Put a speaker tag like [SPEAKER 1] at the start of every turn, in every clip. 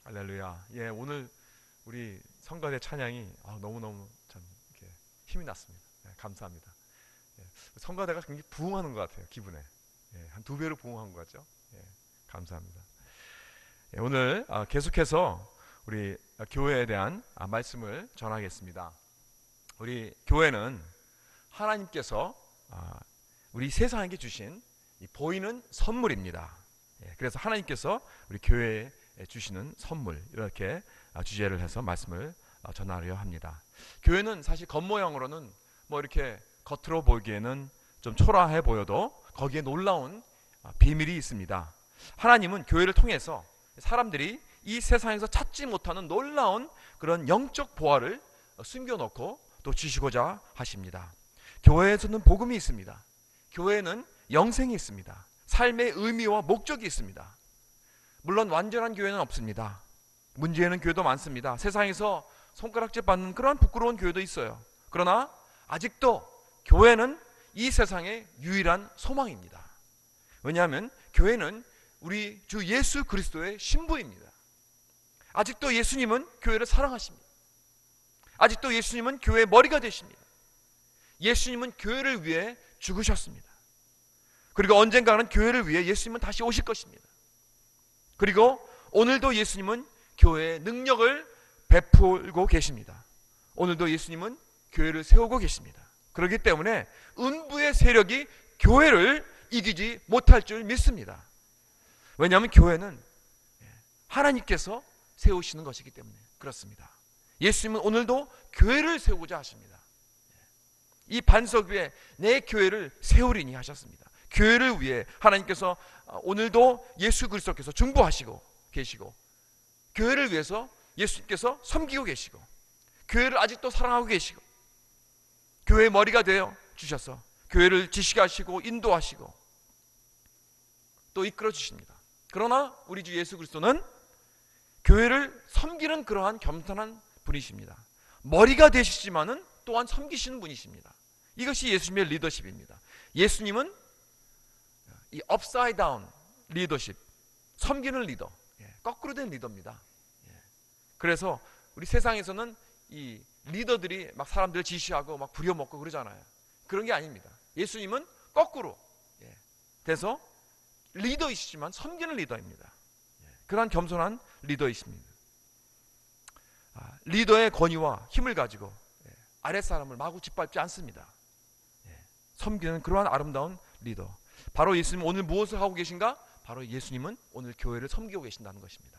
[SPEAKER 1] 할렐루야. 예, 오늘 우리 성가대 찬양이 너무너무 참 이렇게 힘이 났습니다. 예, 감사합니다. 예, 성가대가 굉장히 부흥하는 것 같아요. 기분에. 예, 한 두 배로 부흥한 것 같죠? 예, 감사합니다. 예, 오늘 계속해서 우리 교회에 대한 말씀을 전하겠습니다. 우리 교회는 하나님께서 우리 세상에게 주신 이 보이는 선물입니다. 예, 그래서 하나님께서 우리 교회에 주시는 선물, 이렇게 주제를 해서 말씀을 전하려 합니다. 교회는 사실 겉모양으로는 뭐 이렇게 겉으로 보기에는 좀 초라해 보여도 거기에 놀라운 비밀이 있습니다. 하나님은 교회를 통해서 사람들이 이 세상에서 찾지 못하는 놀라운 그런 영적 보화를 숨겨놓고 또 주시고자 하십니다. 교회에서는 복음이 있습니다. 교회에는 영생이 있습니다. 삶의 의미와 목적이 있습니다. 물론 완전한 교회는 없습니다. 문제는 교회도 많습니다. 세상에서 손가락질 받는 그런 부끄러운 교회도 있어요. 그러나 아직도 교회는 이 세상의 유일한 소망입니다. 왜냐하면 교회는 우리 주 예수 그리스도의 신부입니다. 아직도 예수님은 교회를 사랑하십니다. 아직도 예수님은 교회의 머리가 되십니다. 예수님은 교회를 위해 죽으셨습니다. 그리고 언젠가는 교회를 위해 예수님은 다시 오실 것입니다. 그리고 오늘도 예수님은 교회의 능력을 베풀고 계십니다. 오늘도 예수님은 교회를 세우고 계십니다. 그렇기 때문에 음부의 세력이 교회를 이기지 못할 줄 믿습니다. 왜냐하면 교회는 하나님께서 세우시는 것이기 때문에 그렇습니다. 예수님은 오늘도 교회를 세우고자 하십니다. 이 반석 위에 내 교회를 세우리니 하셨습니다. 교회를 위해 하나님께서 오늘도 예수 그리스도께서 중보하시고 계시고, 교회를 위해서 예수님께서 섬기고 계시고, 교회를 아직도 사랑하고 계시고, 교회의 머리가 되어 주셔서 교회를 지시하시고 인도하시고 또 이끌어 주십니다. 그러나 우리 주 예수 그리스도는 교회를 섬기는 그러한 겸손한 분이십니다. 머리가 되시지만은 또한 섬기시는 분이십니다. 이것이 예수님의 리더십입니다. 예수님은 이 업사이드 다운 리더십, 섬기는 리더, 거꾸로 된 리더입니다. 그래서 우리 세상에서는 이 리더들이 막 사람들을 지시하고 막 부려먹고 그러잖아요. 그런 게 아닙니다. 예수님은 거꾸로 돼서 리더이시지만 섬기는 리더입니다. 그러한 겸손한 리더이십니다. 리더의 권위와 힘을 가지고 아랫사람을 마구 짓밟지 않습니다. 섬기는 그러한 아름다운 리더, 바로 예수님. 오늘 무엇을 하고 계신가? 바로 예수님은 오늘 교회를 섬기고 계신다는 것입니다.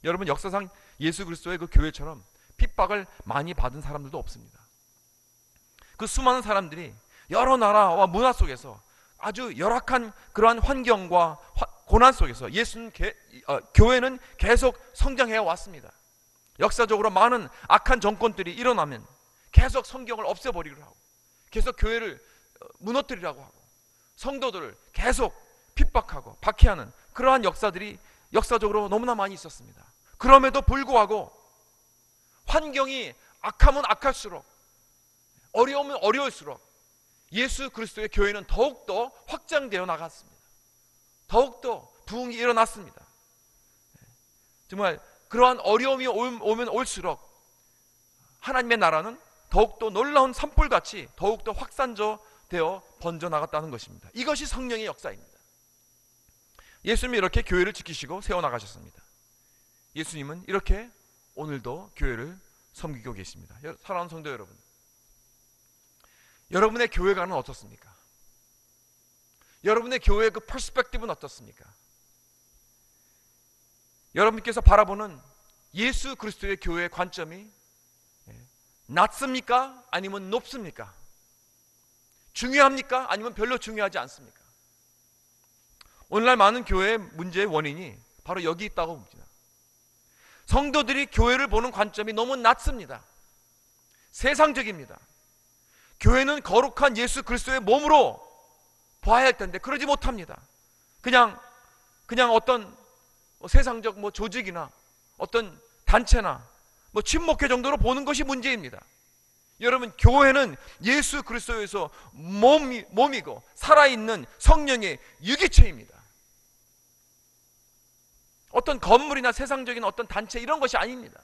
[SPEAKER 1] 여러분, 역사상 예수 그리스도의 그 교회처럼 핍박을 많이 받은 사람들도 없습니다. 그 수많은 사람들이 여러 나라와 문화 속에서 아주 열악한 그러한 환경과 고난 속에서 교회는 계속 성장해 왔습니다. 역사적으로 많은 악한 정권들이 일어나면 계속 성경을 없애버리기로 하고, 계속 교회를 무너뜨리라고 하고, 성도들을 계속 핍박하고 박해하는 그러한 역사들이 역사적으로 너무나 많이 있었습니다. 그럼에도 불구하고 환경이 악하면 악할수록, 어려우면 어려울수록 예수 그리스도의 교회는 더욱더 확장되어 나갔습니다. 더욱더 부흥이 일어났습니다. 정말 그러한 어려움이 오면 올수록 하나님의 나라는 더욱더 놀라운 산불같이 더욱더 확산되어 번져나갔다는 것입니다. 이것이 성령의 역사입니다. 예수님이 이렇게 교회를 지키시고 세워나가셨습니다. 예수님은 이렇게 오늘도 교회를 섬기고 계십니다. 사랑하는 성도 여러분, 여러분의 교회관은 어떻습니까? 여러분의 교회의 그 퍼스펙티브는 어떻습니까? 여러분께서 바라보는 예수 그리스도의 교회의 관점이 낮습니까? 아니면 높습니까? 중요합니까? 아니면 별로 중요하지 않습니까? 오늘날 많은 교회의 문제의 원인이 바로 여기 있다고 봅니다. 성도들이 교회를 보는 관점이 너무 낮습니다. 세상적입니다. 교회는 거룩한 예수 그리스도의 몸으로 봐야 할 텐데 그러지 못합니다. 그냥 어떤 세상적 조직이나 어떤 단체나 친목회 정도로 보는 것이 문제입니다. 여러분, 교회는 예수 그리스도에서 몸이고 살아있는 성령의 유기체입니다. 어떤 건물이나 세상적인 어떤 단체 이런 것이 아닙니다.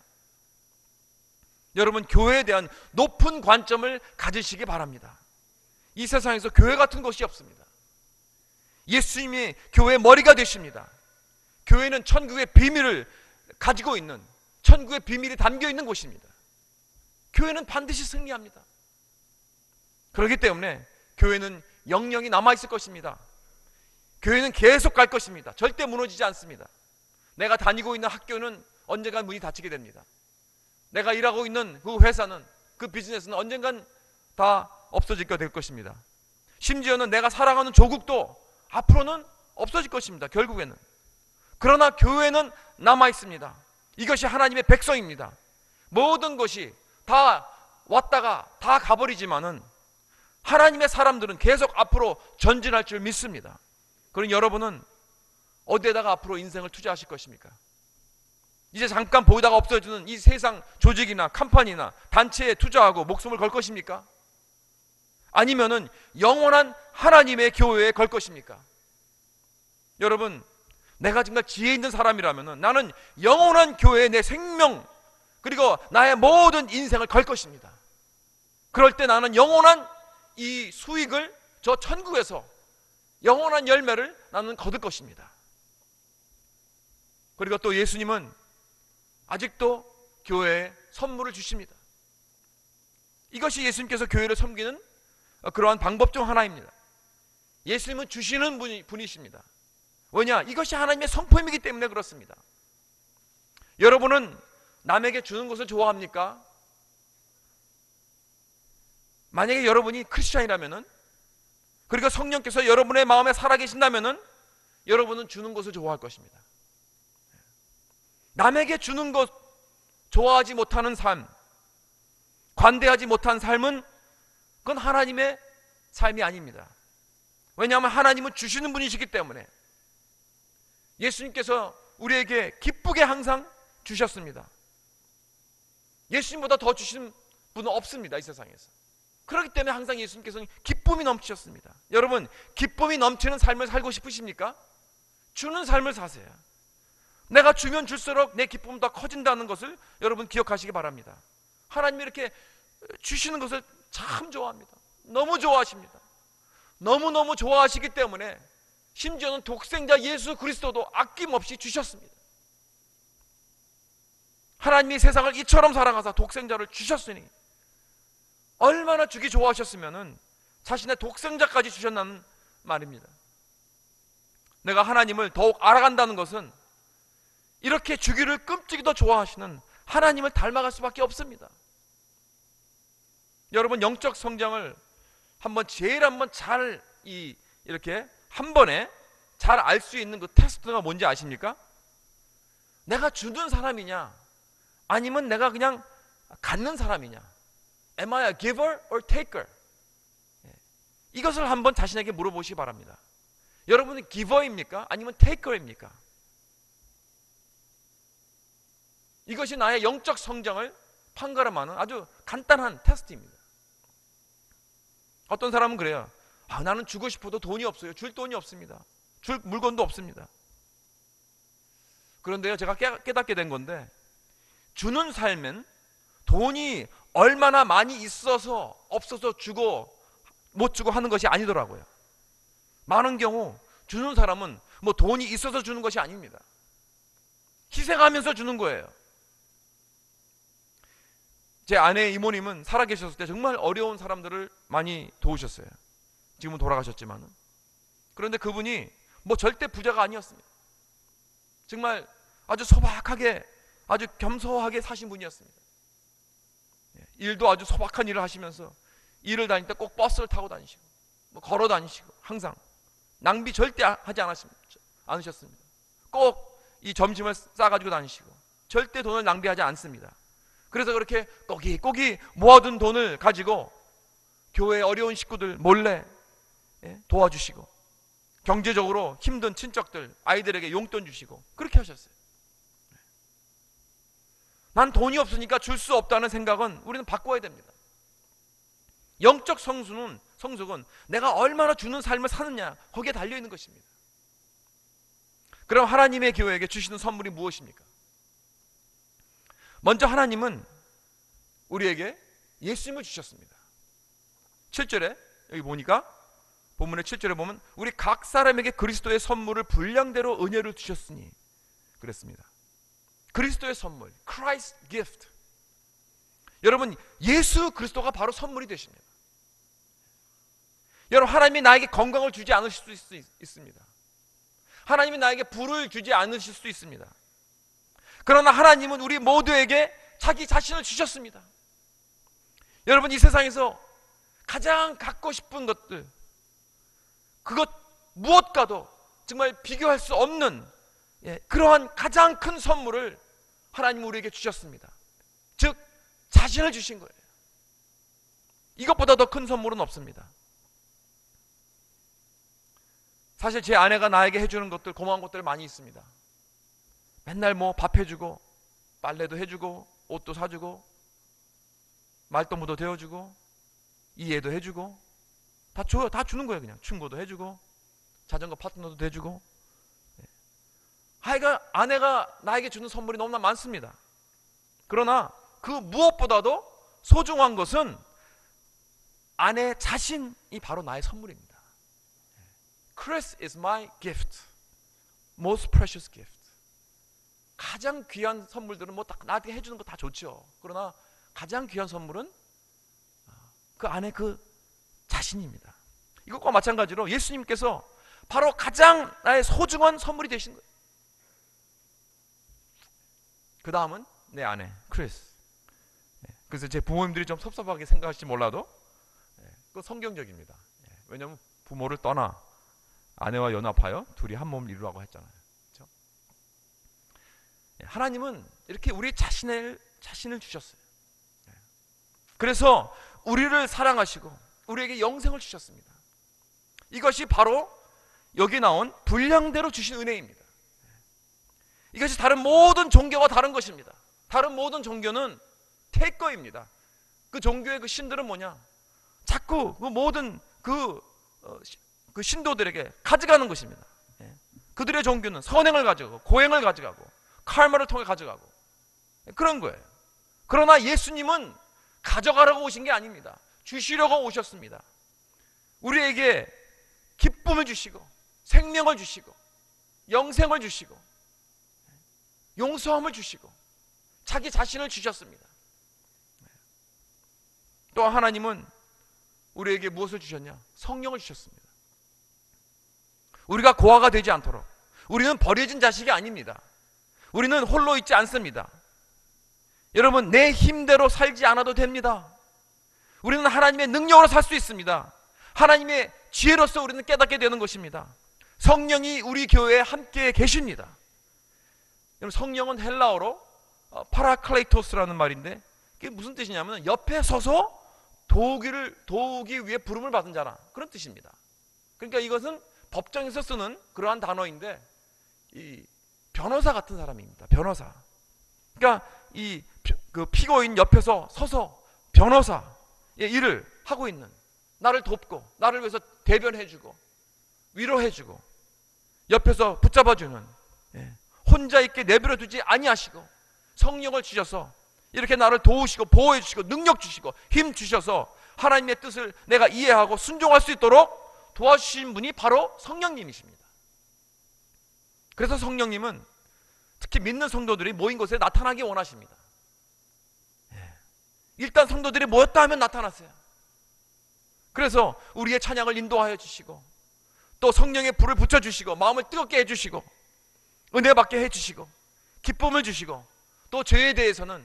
[SPEAKER 1] 여러분, 교회에 대한 높은 관점을 가지시기 바랍니다. 이 세상에서 교회 같은 것이 없습니다. 예수님이 교회의 머리가 되십니다. 교회는 천국의 비밀을 가지고 있는, 천국의 비밀이 담겨있는 곳입니다. 교회는 반드시 승리합니다. 그렇기 때문에 교회는 영영이 남아있을 것입니다. 교회는 계속 갈 것입니다. 절대 무너지지 않습니다. 내가 다니고 있는 학교는 언젠간 문이 닫히게 됩니다. 내가 일하고 있는 그 회사는, 그 비즈니스는 언젠간 다 없어지게 될 것입니다. 심지어는 내가 살아가는 조국도 앞으로는 없어질 것입니다. 결국에는. 그러나 교회는 남아있습니다. 이것이 하나님의 백성입니다. 모든 것이 다 왔다가 다 가버리지만은 하나님의 사람들은 계속 앞으로 전진할 줄 믿습니다. 그럼 여러분은 어디에다가 앞으로 인생을 투자하실 것입니까? 이제 잠깐 보이다가 없어지는 이 세상 조직이나 컴퍼니나 단체에 투자하고 목숨을 걸 것입니까? 아니면은 영원한 하나님의 교회에 걸 것입니까? 여러분, 내가 정말 지혜 있는 사람이라면은 나는 영원한 교회에 내 생명 그리고 나의 모든 인생을 걸 것입니다. 그럴 때 나는 영원한 이 수익을 저 천국에서 영원한 열매를 나는 거둘 것입니다. 그리고 또 예수님은 아직도 교회에 선물을 주십니다. 이것이 예수님께서 교회를 섬기는 그러한 방법 중 하나입니다. 예수님은 주시는 분이십니다. 왜냐? 이것이 하나님의 성품이기 때문에 그렇습니다. 여러분은 남에게 주는 것을 좋아합니까? 만약에 여러분이 크리스찬이라면은, 그리고 성령께서 여러분의 마음에 살아계신다면은 여러분은 주는 것을 좋아할 것입니다. 남에게 주는 것 좋아하지 못하는 삶, 관대하지 못한 삶은 그건 하나님의 삶이 아닙니다. 왜냐하면 하나님은 주시는 분이시기 때문에. 예수님께서 우리에게 기쁘게 항상 주셨습니다. 예수님보다 더 주시는 분은 없습니다, 이 세상에서. 그렇기 때문에 항상 예수님께서는 기쁨이 넘치셨습니다. 여러분, 기쁨이 넘치는 삶을 살고 싶으십니까? 주는 삶을 사세요. 내가 주면 줄수록 내 기쁨은 더 커진다는 것을 여러분 기억하시기 바랍니다. 하나님이 이렇게 주시는 것을 참 좋아합니다. 너무 좋아하십니다. 너무너무 좋아하시기 때문에 심지어는 독생자 예수 그리스도도 아낌없이 주셨습니다. 하나님이 세상을 이처럼 사랑하사 독생자를 주셨으니 얼마나 주기 좋아하셨으면은 자신의 독생자까지 주셨다는 말입니다. 내가 하나님을 더욱 알아간다는 것은 이렇게 주기를 끔찍이 더 좋아하시는 하나님을 닮아갈 수밖에 없습니다. 여러분, 영적 성장을 제일 한번 잘 이렇게 한 번에 잘 알 수 있는 그 테스트가 뭔지 아십니까? 내가 주는 사람이냐, 아니면 내가 그냥 갖는 사람이냐. Am I a giver or taker? 이것을 한번 자신에게 물어보시기 바랍니다. 여러분은 giver입니까? 아니면 taker입니까? 이것이 나의 영적 성장을 판가름하는 아주 간단한 테스트입니다. 어떤 사람은 그래요. 나는 주고 싶어도 돈이 없어요. 줄 돈이 없습니다. 줄 물건도 없습니다. 그런데요, 제가 깨닫게 된 건데, 주는 삶은 돈이 얼마나 많이 있어서 없어서 주고 못 주고 하는 것이 아니더라고요. 많은 경우 주는 사람은 뭐 돈이 있어서 주는 것이 아닙니다. 희생하면서 주는 거예요. 제 아내 이모님은 살아계셨을 때 정말 어려운 사람들을 많이 도우셨어요. 지금은 돌아가셨지만은. 그런데 그분이 뭐 절대 부자가 아니었습니다. 정말 아주 소박하게, 아주 겸손하게 사신 분이었습니다. 일도 아주 소박한 일을 하시면서 일을 다닐 때 꼭 버스를 타고 다니시고 뭐 걸어 다니시고 항상 낭비 절대 하지 않으셨습니다. 꼭 이 점심을 싸가지고 다니시고 절대 돈을 낭비하지 않습니다. 그래서 그렇게 꼬깃꼬깃 모아둔 돈을 가지고 교회 어려운 식구들 몰래 도와주시고, 경제적으로 힘든 친척들 아이들에게 용돈 주시고 그렇게 하셨어요. 난 돈이 없으니까 줄 수 없다는 생각은 우리는 바꿔야 됩니다. 영적 성숙은 내가 얼마나 주는 삶을 사느냐, 거기에 달려있는 것입니다. 그럼 하나님의 교회에게 주시는 선물이 무엇입니까? 먼저 하나님은 우리에게 예수님을 주셨습니다. 7절에 여기 보니까 본문의 7절에 보면 우리 각 사람에게 그리스도의 선물을 분량대로 은혜를 주셨으니 그랬습니다. 그리스도의 선물, Christ gift. 여러분, 예수 그리스도가 바로 선물이 되십니다. 여러분, 하나님이 나에게 건강을 주지 않으실 수 있습니다. 하나님이 나에게 부를 주지 않으실 수 있습니다. 그러나 하나님은 우리 모두에게 자기 자신을 주셨습니다. 여러분, 이 세상에서 가장 갖고 싶은 것들, 그것 무엇과도 정말 비교할 수 없는 그러한 가장 큰 선물을 하나님 우리에게 주셨습니다. 즉 자신을 주신 거예요. 이것보다 더 큰 선물은 없습니다. 사실 제 아내가 나에게 해주는 것들, 고마운 것들 많이 있습니다. 맨날 뭐 밥 해주고 빨래도 해주고 옷도 사주고 말동무도 되어주고 이해도 해주고 다 줘요. 다 주는 거예요. 그냥 충고도 해주고 자전거 파트너도 돼주고. 하여간 아내가 나에게 주는 선물이 너무나 많습니다. 그러나 그 무엇보다도 소중한 것은 아내 자신이 바로 나의 선물입니다. Chris is my gift, most precious gift. 가장 귀한 선물들은 뭐 나한테 해주는 거 다 좋죠. 그러나 가장 귀한 선물은 그 안에 그 자신입니다. 이것과 마찬가지로 예수님께서 바로 가장 나의 소중한 선물이 되신 거예요. 그 다음은 내 아내 크리스. 그래서 제 부모님들이 좀 섭섭하게 생각할지 몰라도 그 성경적입니다. 왜냐하면 부모를 떠나 아내와 연합하여 둘이 한 몸을 이루라고 했잖아요. 그렇죠? 하나님은 이렇게 우리 자신을 주셨어요. 그래서 우리를 사랑하시고 우리에게 영생을 주셨습니다. 이것이 바로 여기 나온 분량대로 주신 은혜입니다. 이것이 다른 모든 종교와 다른 것입니다. 다른 모든 종교는 태거입니다. 그 종교의 그 신들은 뭐냐? 자꾸 그 모든 그 신도들에게 가져가는 것입니다. 그들의 종교는 선행을 가져가고 고행을 가져가고 칼마를 통해 가져가고 그런 거예요. 그러나 예수님은 가져가라고 오신 게 아닙니다. 주시려고 오셨습니다. 우리에게 기쁨을 주시고 생명을 주시고 영생을 주시고 용서함을 주시고 자기 자신을 주셨습니다. 또 하나님은 우리에게 무엇을 주셨냐? 성령을 주셨습니다. 우리가 고아가 되지 않도록. 우리는 버려진 자식이 아닙니다. 우리는 홀로 있지 않습니다. 여러분, 내 힘대로 살지 않아도 됩니다. 우리는 하나님의 능력으로 살 수 있습니다. 하나님의 지혜로서 우리는 깨닫게 되는 것입니다. 성령이 우리 교회에 함께 계십니다. 여러분, 성령은 헬라어로 파라클레이토스라는 말인데 그게 무슨 뜻이냐면 옆에 서서 도우기 위해 부름을 받은 자라, 그런 뜻입니다. 그러니까 이것은 법정에서 쓰는 그러한 단어인데 이 변호사 같은 사람입니다. 변호사. 그러니까 그 피고인 옆에서 서서 변호사의 일을 하고 있는, 나를 돕고 나를 위해서 대변해주고 위로해주고 옆에서 붙잡아주는, 혼자 있게 내버려 두지 아니하시고 성령을 주셔서 이렇게 나를 도우시고 보호해 주시고 능력 주시고 힘 주셔서 하나님의 뜻을 내가 이해하고 순종할 수 있도록 도와주신 분이 바로 성령님이십니다. 그래서 성령님은 특히 믿는 성도들이 모인 곳에 나타나기 원하십니다. 일단 성도들이 모였다 하면 나타나세요. 그래서 우리의 찬양을 인도하여 주시고 또 성령의 불을 붙여주시고 마음을 뜨겁게 해주시고 은혜 받게 해주시고 기쁨을 주시고 또 죄에 대해서는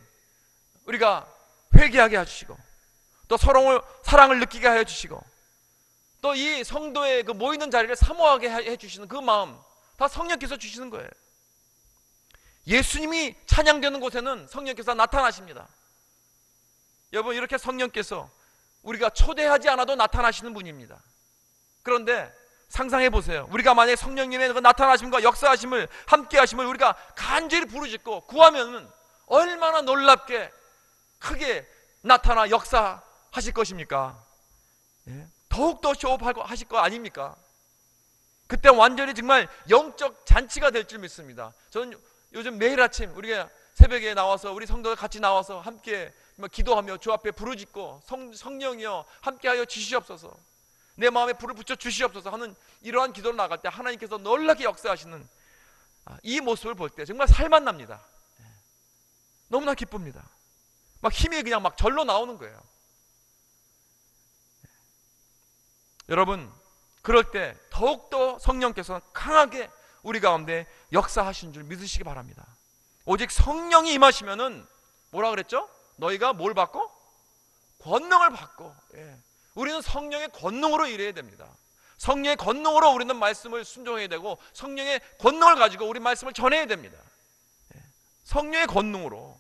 [SPEAKER 1] 우리가 회개하게 해주시고 또 서로 사랑을 느끼게 해주시고 또 이 성도의 그 모이는 자리를 사모하게 해주시는 그 마음 다 성령께서 주시는 거예요. 예수님이 찬양되는 곳에는 성령께서 나타나십니다. 여러분, 이렇게 성령께서 우리가 초대하지 않아도 나타나시는 분입니다. 그런데 상상해 보세요. 우리가 만약에 성령님의 그 나타나심과 역사하심을 함께 하심을 우리가 간절히 부르짖고 구하면 얼마나 놀랍게 크게 나타나 역사하실 것입니까? 더욱더 쇼업하실 거 아닙니까? 그때 완전히 정말 영적 잔치가 될 줄 믿습니다. 저는 요즘 매일 아침 우리가 새벽에 나와서 우리 성도들 같이 나와서 함께 기도하며 주 앞에 부르짖고 성령이여 함께하여 주시옵소서, 내 마음에 불을 붙여 주시옵소서 하는 이러한 기도를 나갈 때 하나님께서 놀랍게 역사하시는 이 모습을 볼 때 정말 살만 납니다. 너무나 기쁩니다. 막 힘이 그냥 막 절로 나오는 거예요. 여러분, 그럴 때 더욱더 성령께서는 강하게 우리 가운데 역사하신 줄 믿으시기 바랍니다. 오직 성령이 임하시면은 뭐라 그랬죠? 너희가 뭘 받고? 권능을 받고. 우리는 성령의 권능으로 일해야 됩니다. 성령의 권능으로 우리는 말씀을 순종해야 되고, 성령의 권능을 가지고 우리 말씀을 전해야 됩니다. 성령의 권능으로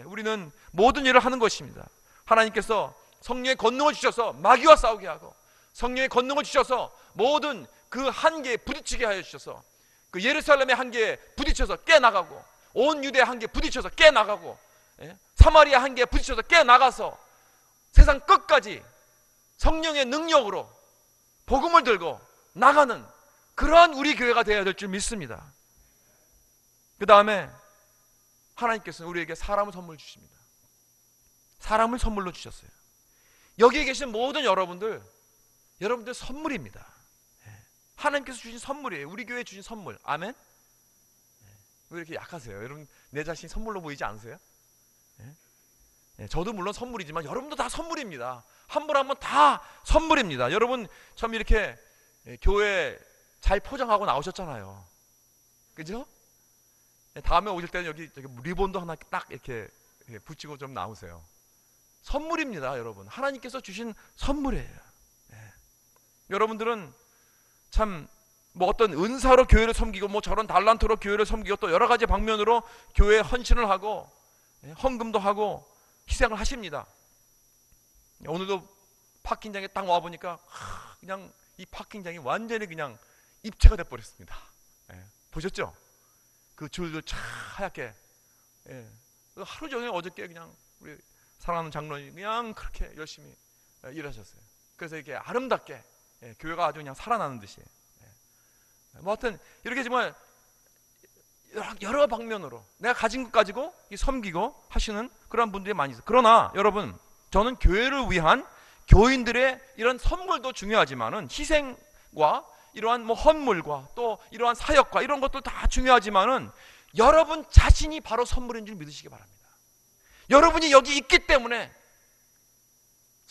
[SPEAKER 1] 우리는 모든 일을 하는 것입니다. 하나님께서 성령의 권능을 주셔서 마귀와 싸우게 하고, 성령의 권능을 주셔서 모든 그 한계에 부딪히게 하여 주셔서, 그 예루살렘의 한계에 부딪혀서 깨나가고, 온 유대 한계에 부딪혀서 깨나가고, 사마리아 한계에 부딪혀서 깨나가서 세상 끝까지 성령의 능력으로 복음을 들고 나가는 그러한 우리 교회가 되어야 될 줄 믿습니다. 그 다음에 하나님께서는 우리에게 사람을 선물 주십니다. 사람을 선물로 주셨어요. 여기에 계신 모든 여러분들 선물입니다. 하나님께서 주신 선물이에요. 우리 교회에 주신 선물. 아멘? 왜 이렇게 약하세요? 여러분, 내 자신이 선물로 보이지 않으세요? 저도 물론 선물이지만 여러분도 다 선물입니다. 한 분 한 분 다 선물입니다. 여러분 참 이렇게 교회 잘 포장하고 나오셨잖아요. 그죠? 다음에 오실 때는 여기 리본도 하나 딱 이렇게 붙이고 좀 나오세요. 선물입니다. 여러분, 하나님께서 주신 선물이에요. 여러분들은 참 어떤 은사로 교회를 섬기고 저런 달란트로 교회를 섬기고 또 여러 가지 방면으로 교회에 헌신을 하고 헌금도 하고 희생을 하십니다. 오늘도 파킹장에 딱 와보니까 그냥 이 파킹장이 완전히 그냥 입체가 돼버렸습니다. 보셨죠? 그 줄들 차 하얗게. 하루 종일 어저께 그냥 우리 사랑하는 장로님 그냥 그렇게 열심히 일하셨어요. 그래서 이렇게 아름답게 교회가 아주 그냥 살아나는 듯이. 하여튼 이렇게 정말 여러 방면으로 내가 가진 것 가지고 섬기고 하시는 그런 분들이 많이 있어요. 그러나 여러분, 저는 교회를 위한 교인들의 이런 선물도 중요하지만은 희생과 이러한 헌물과 또 이러한 사역과 이런 것들 다 중요하지만은 여러분 자신이 바로 선물인 줄 믿으시기 바랍니다. 여러분이 여기 있기 때문에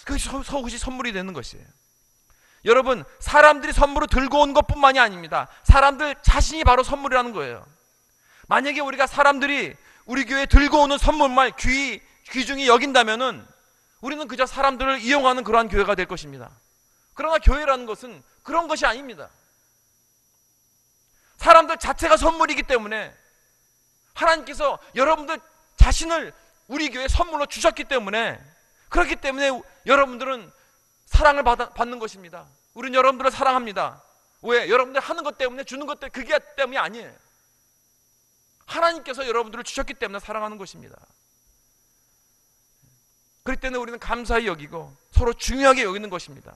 [SPEAKER 1] 그것이 서울시 선물이 되는 것이에요. 여러분, 사람들이 선물을 들고 온 것뿐만이 아닙니다. 사람들 자신이 바로 선물이라는 거예요. 만약에 우리가 사람들이 우리 교회에 들고 오는 선물만 귀중히 여긴다면은 우리는 그저 사람들을 이용하는 그러한 교회가 될 것입니다. 그러나 교회라는 것은 그런 것이 아닙니다. 사람들 자체가 선물이기 때문에 하나님께서 여러분들 자신을 우리 교회에 선물로 주셨기 때문에, 그렇기 때문에 여러분들은 사랑을 받는 것입니다. 우리는 여러분들을 사랑합니다. 왜? 여러분들 하는 것 때문에, 주는 것 때문에, 그게 때문이 아니에요. 하나님께서 여러분들을 주셨기 때문에 사랑하는 것입니다. 그렇기 때문에 우리는 감사히 여기고 서로 중요하게 여기는 것입니다.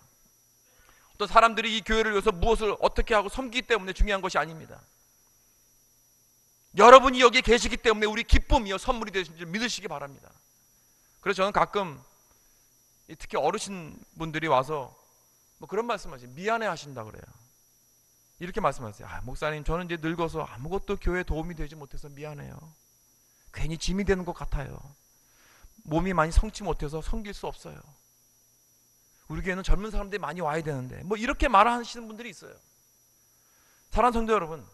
[SPEAKER 1] 또 사람들이 이 교회를 위해서 무엇을 어떻게 하고 섬기기 때문에 중요한 것이 아닙니다. 여러분이 여기에 계시기 때문에 우리 기쁨이요 선물이 되신 줄 믿으시기 바랍니다. 그래서 저는 가끔 특히 어르신 분들이 와서 그런 말씀하세요. 미안해 하신다 그래요. 이렇게 말씀하세요. 목사님, 저는 이제 늙어서 아무것도 교회에 도움이 되지 못해서 미안해요. 괜히 짐이 되는 것 같아요. 몸이 많이 성치 못해서 섬길 수 없어요. 우리 교회는 젊은 사람들이 많이 와야 되는데, 이렇게 말하시는 분들이 있어요. 사랑하는 성도 여러분,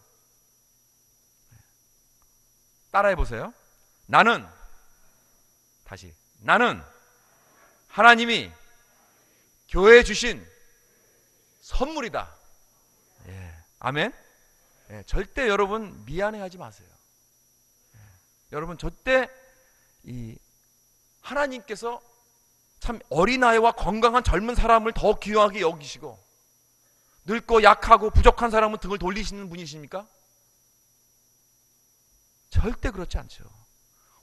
[SPEAKER 1] 따라해 보세요. 나는 하나님이 교회에 주신 선물이다. 아멘. 절대 여러분 미안해하지 마세요. 여러분 절대 하나님께서 참 어린아이와 건강한 젊은 사람을 더 귀하게 여기시고 늙고 약하고 부족한 사람은 등을 돌리시는 분이십니까? 절대 그렇지 않죠.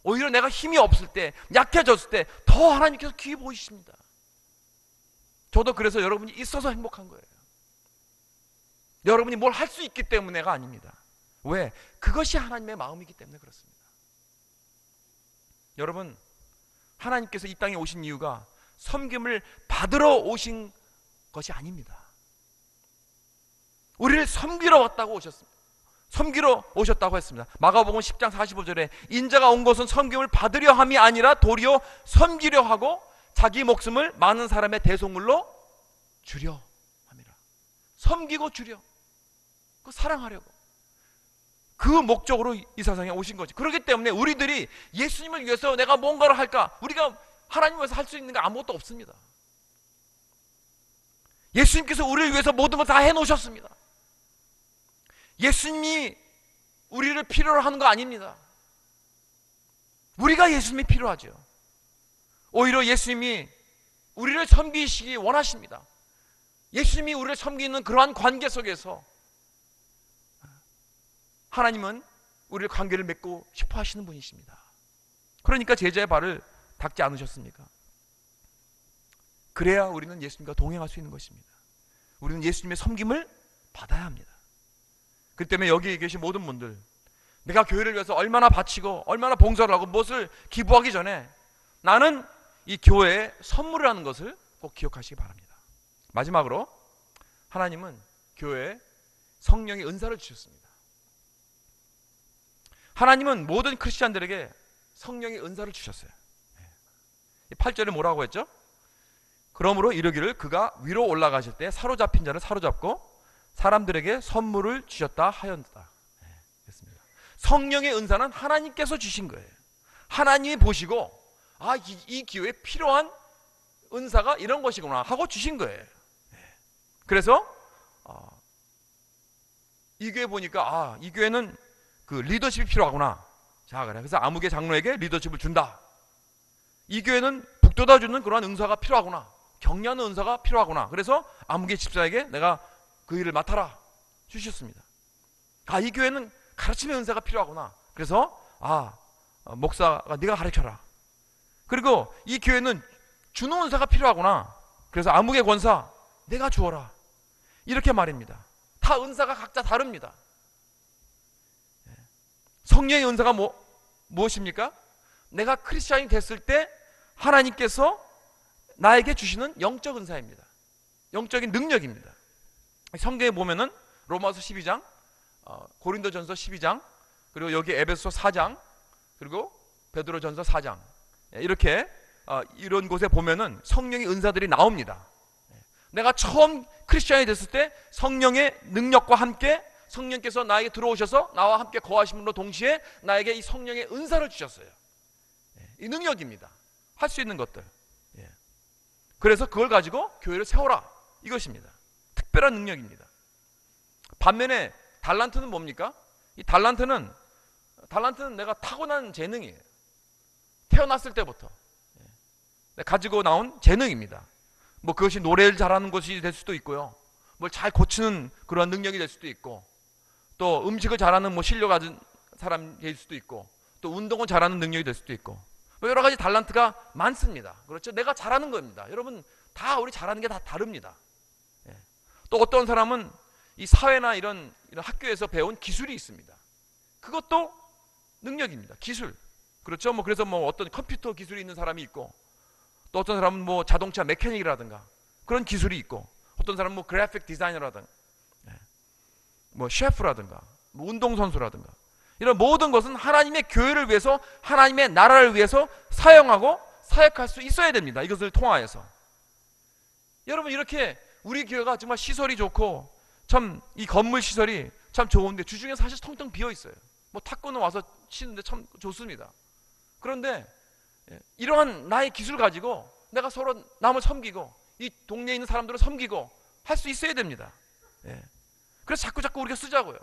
[SPEAKER 1] 오히려 내가 힘이 없을 때, 약해졌을 때 더 하나님께서 귀히 보이십니다. 저도 그래서 여러분이 있어서 행복한 거예요. 여러분이 뭘 할 수 있기 때문에가 아닙니다. 왜? 그것이 하나님의 마음이기 때문에 그렇습니다. 여러분, 하나님께서 이 땅에 오신 이유가 섬김을 받으러 오신 것이 아닙니다. 우리를 섬기러 왔다고 오셨습니다. 섬기러 오셨다고 했습니다. 마가복음 10장 45절에 인자가 온 것은 섬김을 받으려 함이 아니라 도리어 섬기려 하고 자기 목숨을 많은 사람의 대속물로 주려 함이라. 섬기고 주려, 그 사랑하려고, 그 목적으로 이 세상에 오신 거지. 그렇기 때문에 우리들이 예수님을 위해서 내가 뭔가를 할까, 우리가 하나님을 위해서 할 수 있는 게 아무것도 없습니다. 예수님께서 우리를 위해서 모든 걸 다 해놓으셨습니다. 예수님이 우리를 필요로 하는 거 아닙니다. 우리가 예수님이 필요하죠. 오히려 예수님이 우리를 섬기시기 원하십니다. 예수님이 우리를 섬기는 그러한 관계 속에서 하나님은 우리를 관계를 맺고 싶어 하시는 분이십니다. 그러니까 제자의 발을 닦지 않으셨습니까? 그래야 우리는 예수님과 동행할 수 있는 것입니다. 우리는 예수님의 섬김을 받아야 합니다. 그렇기 때문에 여기 계신 모든 분들, 내가 교회를 위해서 얼마나 바치고 얼마나 봉사를 하고 무엇을 기부하기 전에 나는 이 교회에 선물을 하는 것을 꼭 기억하시기 바랍니다. 마지막으로 하나님은 교회에 성령의 은사를 주셨습니다. 하나님은 모든 크리스찬들에게 성령의 은사를 주셨어요. 8절에 뭐라고 했죠? 그러므로 이르기를 그가 위로 올라가실 때 사로잡힌 자를 사로잡고 사람들에게 선물을 주셨다 하였다. 됐습니다. 성령의 은사는 하나님께서 주신 거예요. 하나님이 보시고 이 기회에 필요한 은사가 이런 것이구나 하고 주신 거예요. 그래서 이 교회 보니까 이 교회는 그 리더십이 필요하구나. 자, 그래서 아무개 장로에게 리더십을 준다. 이 교회는 북돋아주는 그러한 은사가 필요하구나. 격려하는 은사가 필요하구나. 그래서 아무개 집사에게 내가 그 일을 맡아라 주셨습니다. 이 교회는 가르침의 은사가 필요하구나. 그래서 목사가 네가 가르쳐라. 그리고 이 교회는 주는 은사가 필요하구나. 그래서 아무개 권사 내가 주어라. 이렇게 말입니다. 다 은사가 각자 다릅니다. 성령의 은사가 무엇입니까? 내가 크리스찬이 됐을 때 하나님께서 나에게 주시는 영적 은사입니다. 영적인 능력입니다. 성경에 보면은 로마서 12장, 고린도전서 12장, 그리고 여기 에베소 4장, 그리고 베드로전서 4장, 이렇게 이런 곳에 보면은 성령의 은사들이 나옵니다. 내가 처음 크리스찬이 됐을 때 성령의 능력과 함께 성령께서 나에게 들어오셔서 나와 함께 거하심으로 동시에 나에게 이 성령의 은사를 주셨어요. 이 능력입니다. 할 수 있는 것들. 그래서 그걸 가지고 교회를 세워라, 이것입니다. 특별한 능력입니다. 반면에 달란트는 뭡니까? 이 달란트는 내가 타고난 재능이에요. 태어났을 때부터 가지고 나온 재능입니다. 그것이 노래를 잘하는 것이 될 수도 있고요, 뭘 잘 고치는 그런 능력이 될 수도 있고, 또 음식을 잘하는 실력 가진 사람이 될 수도 있고, 또 운동을 잘하는 능력이 될 수도 있고, 여러 가지 달란트가 많습니다. 그렇죠? 내가 잘하는 겁니다. 여러분 다 우리 잘하는 게 다 다릅니다. 또 어떤 사람은 이 사회나 이런 학교에서 배운 기술이 있습니다. 그것도 능력입니다. 기술. 그렇죠? 그래서 어떤 컴퓨터 기술이 있는 사람이 있고, 또 어떤 사람은 자동차 메커닉이라든가 그런 기술이 있고, 어떤 사람은 그래픽 디자이너라든가 셰프라든가 운동선수라든가, 이런 모든 것은 하나님의 교회를 위해서, 하나님의 나라를 위해서 사용하고 사역할 수 있어야 됩니다. 이것을 통하여서. 여러분, 이렇게 우리 교회가 정말 시설이 좋고 참 이 건물 시설이 참 좋은데 주중에 사실 텅텅 비어 있어요. 탁구는 와서 치는데 참 좋습니다. 그런데 이러한 나의 기술 가지고 내가 서로 남을 섬기고 이 동네에 있는 사람들을 섬기고 할 수 있어야 됩니다. 그래서 자꾸 우리가 쓰자고요.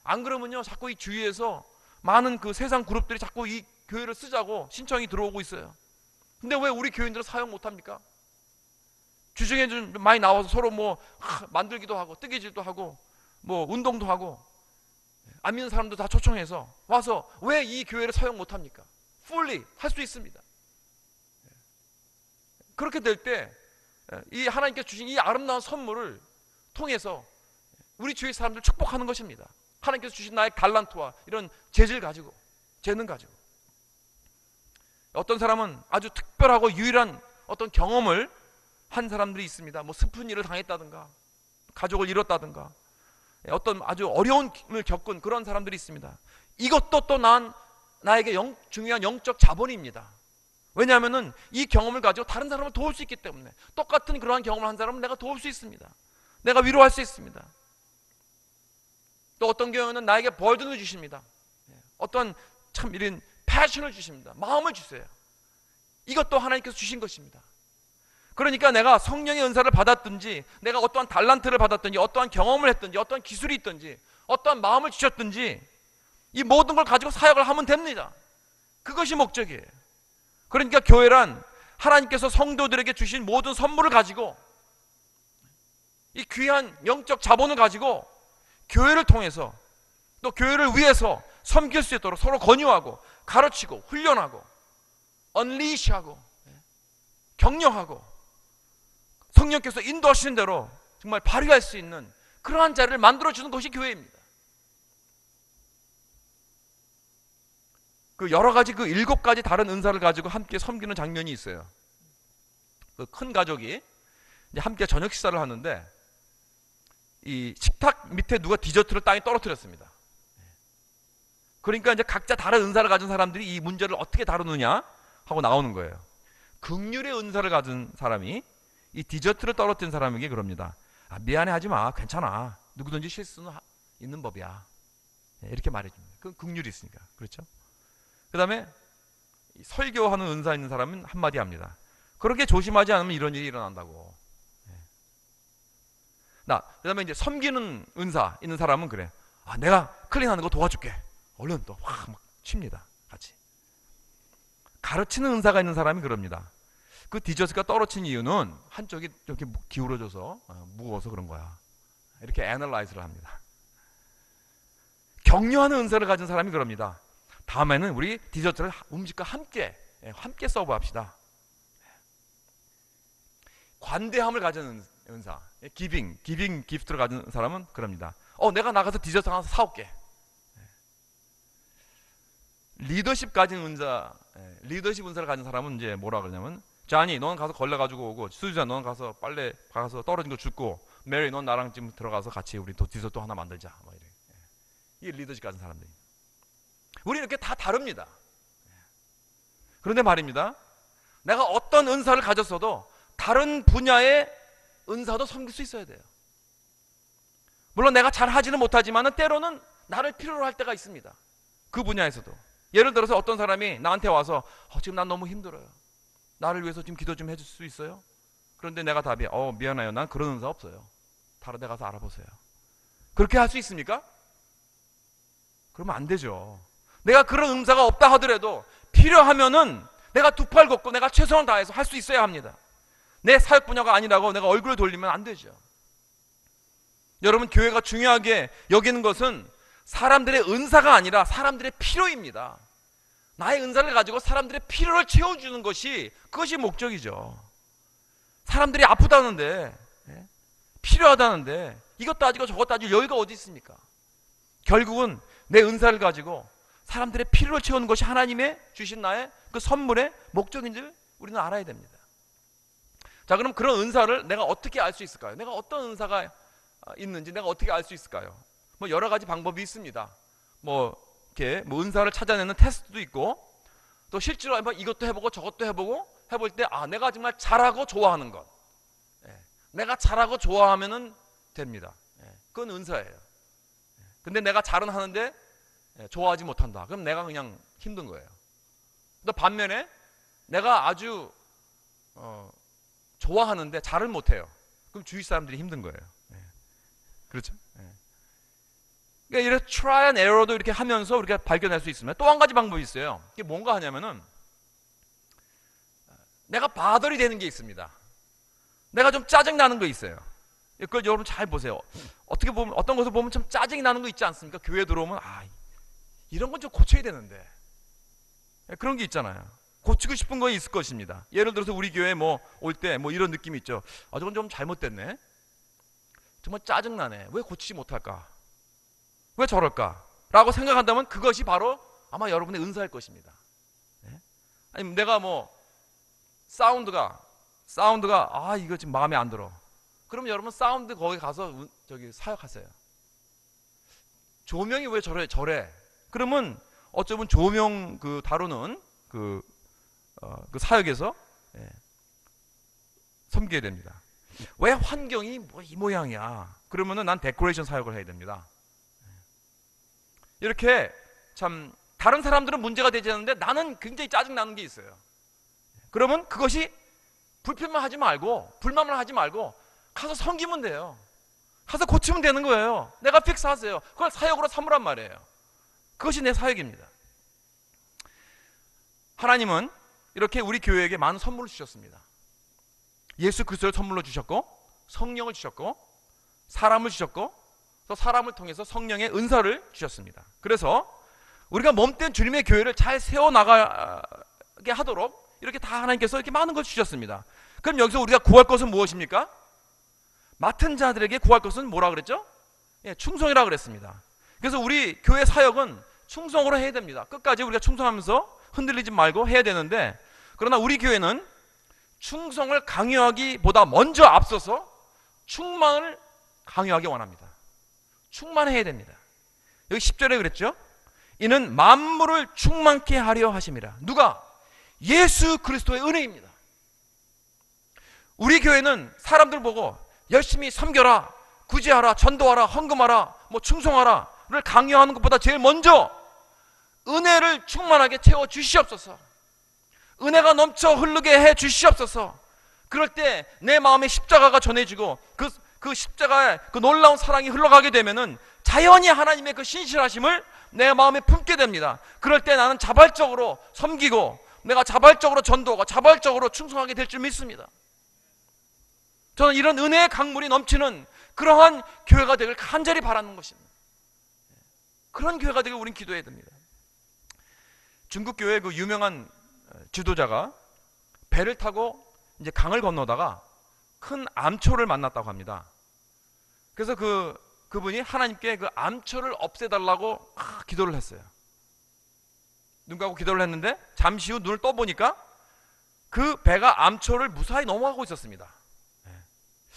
[SPEAKER 1] 안 그러면요, 자꾸 이 주위에서 많은 그 세상 그룹들이 자꾸 이 교회를 쓰자고 신청이 들어오고 있어요. 근데 왜 우리 교인들은 사용 못합니까? 주중에 좀 많이 나와서 서로 만들기도 하고 뜨개질도 하고 운동도 하고, 안 믿는 사람도 다 초청해서 와서 왜 이 교회를 사용 못합니까? fully 할 수 있습니다. 그렇게 될 때 이 하나님께 주신 이 아름다운 선물을 통해서 우리 주위 사람들 축복하는 것입니다. 하나님께서 주신 나의 달란트와 이런 재질 가지고, 재능 가지고. 어떤 사람은 아주 특별하고 유일한 어떤 경험을 한 사람들이 있습니다. 뭐 슬픈 일을 당했다든가 가족을 잃었다든가 어떤 아주 어려움을 겪은 그런 사람들이 있습니다. 이것도 또 나에게 중요한 영적 자본입니다. 왜냐하면 이 경험을 가지고 다른 사람을 도울 수 있기 때문에. 똑같은 그러한 경험을 한 사람은 내가 도울 수 있습니다. 내가 위로할 수 있습니다. 또 어떤 경우에는 나에게 버든을 주십니다. 어떤 참 이런 패션을 주십니다. 마음을 주세요. 이것도 하나님께서 주신 것입니다. 그러니까 내가 성령의 은사를 받았든지, 내가 어떠한 달란트를 받았든지, 어떠한 경험을 했든지, 어떠한 기술이 있든지, 어떠한 마음을 주셨든지 이 모든 걸 가지고 사역을 하면 됩니다. 그것이 목적이에요. 그러니까 교회란 하나님께서 성도들에게 주신 모든 선물을 가지고, 이 귀한 영적 자본을 가지고 교회를 통해서 또 교회를 위해서 섬길 수 있도록 서로 권유하고 가르치고 훈련하고 언리시하고 격려하고 성령께서 인도하시는 대로 정말 발휘할 수 있는 그러한 자리를 만들어주는 것이 교회입니다. 그 여러 가지 그 7가지 다른 은사를 가지고 함께 섬기는 장면이 있어요. 그 큰 가족이 이제 함께 저녁 식사를 하는데 이 식탁 밑에 누가 디저트를 땅에 떨어뜨렸습니다. 그러니까 이제 각자 다른 은사를 가진 사람들이 이 문제를 어떻게 다루느냐 하고 나오는 거예요. 긍휼의 은사를 가진 사람이 이 디저트를 떨어뜨린 사람에게 그럽니다. 아, 미안해 하지 마. 괜찮아. 누구든지 실수는 있는 법이야. 이렇게 말해줍니다. 그건 긍휼이 있으니까. 그렇죠? 그 다음에 설교하는 은사 있는 사람은 한마디 합니다. 그렇게 조심하지 않으면 이런 일이 일어난다고. 그 다음에 이제 섬기는 은사 있는 사람은 그래. 아, 내가 클린하는 거 도와줄게. 얼른 또 확 막 칩니다. 같이. 가르치는 은사가 있는 사람이 그럽니다. 그 디저트가 떨어진 이유는 한쪽이 이렇게 기울어져서 무거워서 그런 거야. 이렇게 애널라이즈를 합니다. 격려하는 은사를 가진 사람이 그럽니다. 다음에는 우리 디저트를 음식과 함께 서브합시다. 관대함을 가진 은사, 기빙 기프트를 가진 사람은 그럽니다. 내가 나가서 디저트 하나 사올게. 리더십 가진 은사, 리더십 은사를 가진 사람은 이제 뭐라 그러냐면, 자니 넌 가서 걸레가지고 오고, 수지야 넌 가서 빨래 가서 떨어진 거 줍고, 메리 넌 나랑 지금 들어가서 같이 우리 또 디저트 하나 만들자. 뭐 이래. 이게 리더십 가진 사람들이. 우리 이렇게 다 다릅니다. 그런데 말입니다. 내가 어떤 은사를 가졌어도 다른 분야의 은사도 섬길 수 있어야 돼요. 물론 내가 잘 하지는 못하지만 때로는 나를 필요로 할 때가 있습니다. 그 분야에서도. 예를 들어서 어떤 사람이 나한테 와서 지금 난 너무 힘들어요. 나를 위해서 지금 기도 좀 해줄 수 있어요? 그런데 내가 답이 미안해요. 난 그런 은사 없어요. 다른 데 가서 알아보세요. 그렇게 할 수 있습니까? 그러면 안 되죠. 내가 그런 은사가 없다 하더라도 필요하면은 내가 두 팔 걷고 내가 최선을 다해서 할 수 있어야 합니다. 내 사역 분야가 아니라고 내가 얼굴을 돌리면 안 되죠. 여러분, 교회가 중요하게 여기는 것은 사람들의 은사가 아니라 사람들의 필요입니다. 나의 은사를 가지고 사람들의 필요를 채워주는 것이, 그것이 목적이죠. 사람들이 아프다는데, 필요하다는데 이것 따지고 저것 따지고 여유가 어디 있습니까? 결국은 내 은사를 가지고 사람들의 필요를 채우는 것이 하나님의 주신 나의 그 선물의 목적인 줄 우리는 알아야 됩니다. 자, 그럼 그런 은사를 내가 어떻게 알 수 있을까요? 내가 어떤 은사가 있는지 내가 어떻게 알 수 있을까요? 뭐 여러 가지 방법이 있습니다. 이렇게 은사를 찾아내는 테스트도 있고, 또 실제로 한번 이것도 해보고 저것도 해볼 때 내가 정말 잘하고 좋아하는 것, 내가 잘하고 좋아하면은 됩니다. 그건 은사예요. 근데 내가 잘은 하는데 좋아하지 못한다. 그럼 내가 그냥 힘든 거예요. 또 반면에 내가 아주 좋아하는데 잘을 못해요. 그럼 주위 사람들이 힘든 거예요. 그렇죠? 그러니까 이렇게 try and error도 이렇게 하면서 우리가 발견할 수 있으면, 또 한 가지 방법이 있어요. 이게 뭔가 하냐면은, 내가 바들이 되는 게 있습니다. 내가 좀 짜증 나는 거 있어요. 그걸 여러분 잘 보세요. 어떻게 보면 어떤 것을 보면 좀 짜증이 나는 거 있지 않습니까? 교회 들어오면 이런 건 좀 고쳐야 되는데, 그런 게 있잖아요. 고치고 싶은 거 있을 것입니다. 예를 들어서 우리 교회 올 때 이런 느낌이 있죠. 저건 좀 잘못됐네. 정말 짜증나네. 왜 고치지 못할까? 왜 저럴까? 라고 생각한다면 그것이 바로 아마 여러분의 은사일 것입니다. 아니 내가 뭐 사운드가 이거 지금 마음에 안 들어. 그럼 여러분 사운드 거기 가서 저기 사역하세요. 조명이 왜 저래? 그러면 어쩌면 조명 그 다루는 그 사역에서 섬겨야 됩니다. 왜 환경이 뭐 이 모양이야? 그러면은 난 데코레이션 사역을 해야 됩니다. 이렇게 참 다른 사람들은 문제가 되지 않는데 나는 굉장히 짜증나는 게 있어요. 그러면 그것이 불편만 하지 말고 불만만 하지 말고 가서 섬기면 돼요. 가서 고치면 되는 거예요. 내가 픽스하세요. 그걸 사역으로 삼으란 말이에요. 그것이 내 사역입니다. 하나님은 이렇게 우리 교회에게 많은 선물을 주셨습니다. 예수 그리스도를 선물로 주셨고 성령을 주셨고 사람을 주셨고 또 사람을 통해서 성령의 은사를 주셨습니다. 그래서 우리가 몸된 주님의 교회를 잘 세워나가게 하도록 이렇게 다 하나님께서 이렇게 많은 걸 주셨습니다. 그럼 여기서 우리가 구할 것은 무엇입니까? 맡은 자들에게 구할 것은 뭐라 그랬죠? 충성이라 그랬습니다. 그래서 우리 교회 사역은 충성으로 해야 됩니다. 끝까지 우리가 충성하면서 흔들리지 말고 해야 되는데, 그러나 우리 교회는 충성을 강요하기보다 먼저 앞서서 충만을 강요하기 원합니다. 충만해야 됩니다. 여기 10절에 그랬죠? 이는 만물을 충만케 하려 하심이라. 누가? 예수 그리스도의 은혜입니다. 우리 교회는 사람들 보고 열심히 섬겨라, 구제하라, 전도하라, 헌금하라, 뭐 충성하라를 강요하는 것보다 제일 먼저 은혜를 충만하게 채워 주시옵소서. 은혜가 넘쳐 흐르게 해 주시옵소서. 그럴 때 내 마음에 십자가가 전해지고 그 십자가의 그 놀라운 사랑이 흘러가게 되면은 자연히 하나님의 그 신실하심을 내 마음에 품게 됩니다. 그럴 때 나는 자발적으로 섬기고 내가 자발적으로 전도하고 자발적으로 충성하게 될 줄 믿습니다. 저는 이런 은혜의 강물이 넘치는 그러한 교회가 되길 간절히 바라는 것입니다. 그런 교회가 되길 우린 기도해야 됩니다. 중국 교회의 그 유명한 지도자가 배를 타고 이제 강을 건너다가 큰 암초를 만났다고 합니다. 그래서 그분이 하나님께 그 암초를 없애달라고 기도를 했어요. 눈 감고 기도를 했는데 잠시 후 눈을 떠보니까 그 배가 암초를 무사히 넘어가고 있었습니다.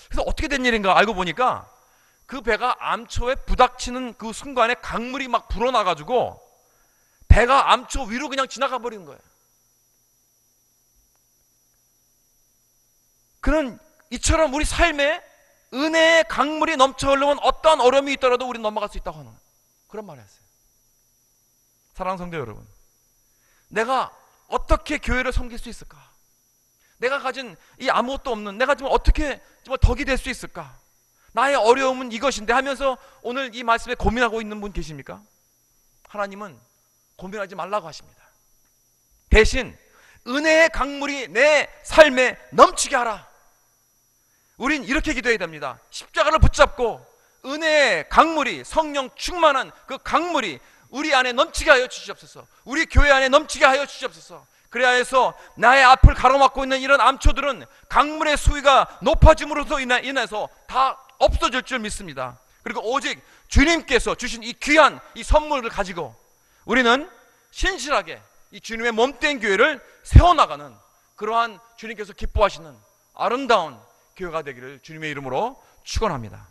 [SPEAKER 1] 그래서 어떻게 된 일인가 알고 보니까 그 배가 암초에 부닥치는 그 순간에 강물이 막 불어나가지고 배가 암초 위로 그냥 지나가 버리는 거예요. 그는 이처럼 우리 삶에 은혜의 강물이 넘쳐 흐르면 어떠한 어려움이 있더라도 우리는 넘어갈 수 있다고 하는 그런 말을 했어요. 사랑하는 성도 여러분, 내가 어떻게 교회를 섬길 수 있을까? 내가 가진 이 아무것도 없는 내가 지금 어떻게 정말 덕이 될 수 있을까? 나의 어려움은 이것인데 하면서 오늘 이 말씀에 고민하고 있는 분 계십니까? 하나님은 고민하지 말라고 하십니다. 대신 은혜의 강물이 내 삶에 넘치게 하라. 우린 이렇게 기도해야 됩니다. 십자가를 붙잡고 은혜의 강물이, 성령 충만한 그 강물이 우리 안에 넘치게 하여 주시옵소서. 우리 교회 안에 넘치게 하여 주시옵소서. 그래야 해서 나의 앞을 가로막고 있는 이런 암초들은 강물의 수위가 높아짐으로써 인해서 다 없어질 줄 믿습니다. 그리고 오직 주님께서 주신 이 귀한 이 선물을 가지고 우리는 신실하게 이 주님의 몸된 교회를 세워나가는 그러한 주님께서 기뻐하시는 아름다운 교회가 되기를 주님의 이름으로 축원합니다.